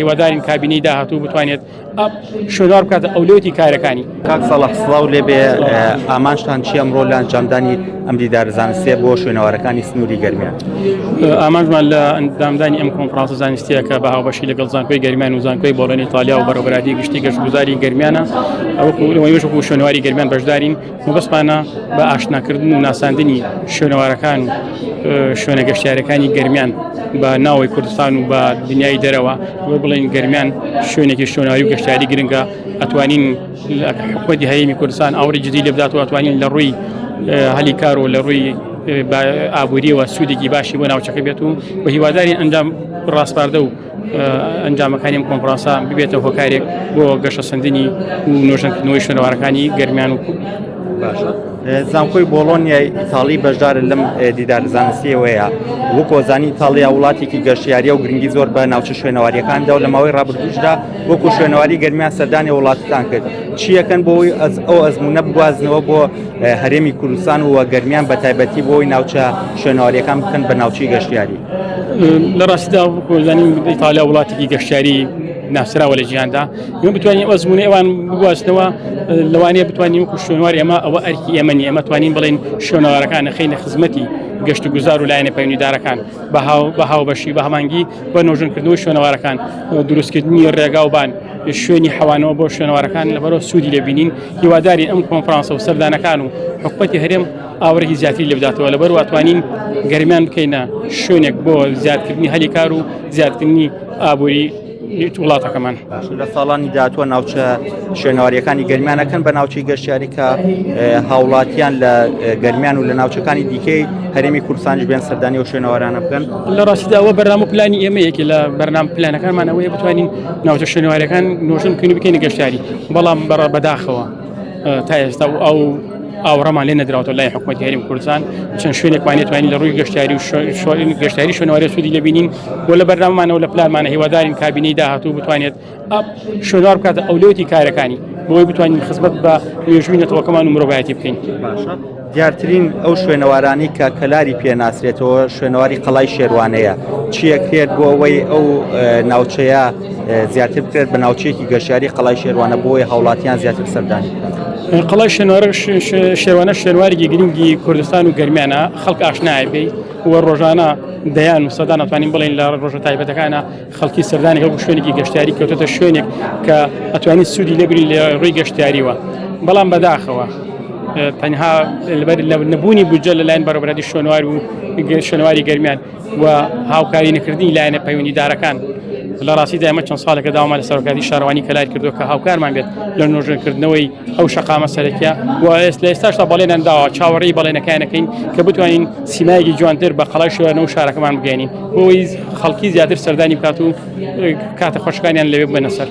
هیوادارین کابینەی داهاتوو بتوانێت شوێنوار بکاتە ئەولۆتی کارەکانی. کاک ساڵح سڵاو لێبێ ئامانجتان چی ئەمڕۆ لە ئەنجامدانی ئەم دیدارزانستیە بۆ شوێنەوارەکانی سنووری گەرمیان؟ ئامانجمان لە ئەندامدانی ئەم کۆنفرانسە زانستیە کە بە هاوبەشی لەگەڵ زانکۆی گەرمیان و زانکۆی بۆڵێنی ئیتالیا و بەڕێوەبەری گشتی گەشتگوزاری گەرمیانە وەکو شوێنەواری گەرمیان بەشدارین و بەسمانە بە ئاشناکردن و ناساندنی شوێنەوارەکان و شوێنە گەشتیارەکانی گەرمیان بە ناوەی کوردستان و بە دنیای دەرەوە بڵێن گەرمیان شوێنێکی شوێنەواری و گەشتیاری گرنگە ئەتوانین حکومەتی هەرێمی کوردستان ئاوری جدی لێ بدات و ئەتوانین لە ڕووی هەلی کار و لە ڕووی ئابووریەوە سوودێکی باشی بۆ ناوچەکە بێت و بە هیواداری ئەنجام ڕاستپاردە و ئەنجامەکانی ئەم کۆنفرانسە ببێتە هۆکارێک بۆ گەشە سەندنی و نۆژەنکردنەوەی شوێنەوارەکانی گەرمیان و باشە. زانکۆی بۆڵۆنیای ئیتاڵی بەشدارە لەم دیدارزانستیەوەیە. وەکو زانی ئیتاڵیا وڵاتێکی گەشتیاریە و گرنگی زۆر بە ناوچە شوێنەواریەکاندا و لە ماوەی ڕابردووشدا وەکو شوێنەواری گەرمیان سەردانی وڵاتتان کرد. چی یەکەن بۆی ئەو ئەزمونە بگوازنەوە بۆ هەرێمی کوردستان و گەرمیان بە تایبەتی بۆی ناوچە شوێنەواریەکان بکەن بە ناوچەی گەشتیاری؟ لە ڕاستیدا زانین ئیتالیا وڵاتێکی گەشتیاری ناسراوە لە جیهاندا ئێمە بتوانین ئەو ئەزمونە ئێوان بگوازنەوە لەوانەیە بتوانین وەکو شوێنەواری ئەمە ئەوە ئەرکی ئێمەنی ئەمە توانین بڵێن شوێنەوارەکان نەخینە خزمەتی گەشت و گوزار و لایەنە پەیوەندیدارەکان بە هاوبەشی بە هەمانگی بە نۆژنکردنەوەی شوێنەوارەکان دروستکردنی ڕێگاوبان شوێنی حەوانەوە بۆ شوێنەوارەکان لەبەرەوە سوودی لێبینین. هیوادارین ئەم کۆنفرانسە و سەردانەکان و حکومەتی هەرێم ئاوەڕێکی زیاتری لێ بداتەوە لەبەر واتوانین گەرمیان بکەینە شوێنێک بۆ زیادکردنی هەلی کار و زیادکردنی ئابووری وڵاتەکەمان. لە ساڵانی داهاتووە ناوچە شوێنەواریەکانی گەرمیانەکەن بە ناوچەی گەشتیاری کە هاوڵاتیان لە گەرمیان و لە ناوچەکانی دیکەی هەرێمی کوردستانیش بێن سەردانی و شوێنەوارانە بکەن. لە ڕاستیدا ئەوە بەرنامە پلانی ئێمە یەکی لە بەرنامە پلانەکانمانەوەیە بتوانین ناوچە شوێنەوارەکان نۆژنکردن بکەین گەشتیاری بەڵام بەداخەوە تا ئێستا ئەو ئاوڕەمان لێ نەدراوەوە لای حکومەتی هەرێمی کوردستان چەند شوێنێکمان توانین لە ڕووی گەشتیاری و گەشتیاری شوێنەواری سوودی لێبینین بۆ لە بەرنامەمانەوە لە پلانمانە هیوادارین کابینەی داهاتوو بتوانێت شوێنەوار بکاتە ئەولۆتی کارەکانی بۆی بتوانین خزمەت بە وێژووی نەتەوەکەمان و مرۆڤایەتی بکەین. دیارترین ئەو شوێنەوارانی کە کەلاری پێناسرێتەوە شوێنەواری قەڵای شێروانەیە چیە کرێت بۆ ئەوەی ئەو ناوچەیە زیاتر بکرێت بە ناوچەیەکی گەشتیاری قەڵای شێروانە بۆی هاوڵاتیان زیاتر سەردانی؟ قەڵای شێروانە شوێنوارێکی گرنگی کوردستان و گەرمیانە خەڵک ئاشنایە بێ وە ڕۆژانە دەیان و سەدان ئەتوانین بڵێن لە ڕۆژە تایبەتەکانە خەڵکی سەردانی هەڵبوو شوێنێکی گەشتیاری کەوتێتە شوێنێک کە ئەتوانین سوودی لێبگرین لە ڕووی گەشتیاریوە بەڵام بەداخەوە تەنها لەبەر نەبوونی بودجە لەلایەن بەڕێوەبەری شوێنەواری گەرمیان و هاوکاری نەکردنی لایەنە پەیوەندیدارەکان لە ڕاستیدا ئێمە چەند ساڵێکە داوامان لە سەرۆکاتی شارەوانی کەلار کردووە کە هاوکارمان بێت لە نۆژنکردنەوەی ئەو شەقامە سەرەکیە و لە ئێستاشتا بەڵێنان داوە چاوەڕێی بەڵێنەکانەکەین کە بتوانین سیمایەکی جوانتر بە قەڵای شوێنە و شارەکەمان بگەینین بۆی خەڵکی زیاتر سەردانی بکات و کاتە خۆشەکانیان لەوێ ببەنە سەر.